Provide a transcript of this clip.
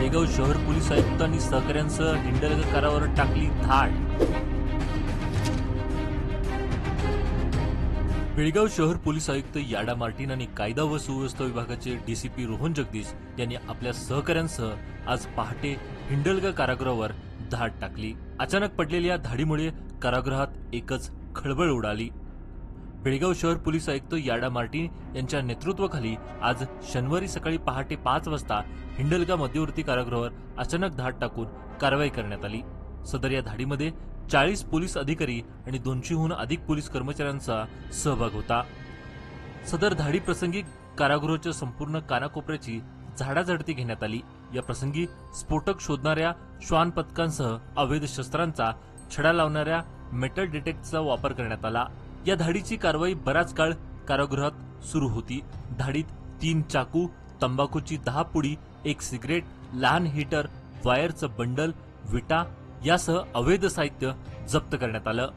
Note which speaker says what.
Speaker 1: बेळगाव शहर पोलीस आयुक्त आणि सहकाऱ्यांसह हिंडलगकारावर टाकली धाड। बेळगाव शहर पोलीस आयुक्त याडा मार्टिन आणि कायदा व सुव्यवस्था विभागाचे डीसीपी रोहन जगदीश यांनी आपल्या सहकाऱ्यांसह आज पहाटे हिंडलगा कारागृहावर धाड टाकली। अचानक पडलेल्या धाडीमुळे कारागृहात एकच खळबळ उडाली। बेळगाव शहर पोलीस आयुक्त याडा मार्टिन यांच्या नेतृत्वाखाली आज शनिवारी सकाळी पहाटे 5 वाजता हिंडलगा मध्यवर्ती कारागृहावर अचानक धाड टाकून कारवाई करण्यात आली। सदर या धाडीमध्ये 40 पोलीस अधिकारी आणि 200हून अधिक पोलीस कर्मचाऱ्यांचा सहभाग होता। सदर धाडी प्रसंगी कारागृहाच्या संपूर्ण कानाकोपऱ्याची झाडाझडती घेण्यात आली। या प्रसंगी स्फोटक शोधणाऱ्या श्वान पथकांसह अवैध शस्त्रांचा छडा लावणाऱ्या मेटल डिटेक्टरचा वापर करण्यात आला। या धाडीची कारवाई बराच काळ कारागृहात सुरू होती। धाडीत 3 चाकू, तंबाखूची 10 पुडी, 1 सिगरेट, लहान हीटर, वायरचं बंडल, विटा यासह अवैध साहित्य जप्त करण्यात आलं।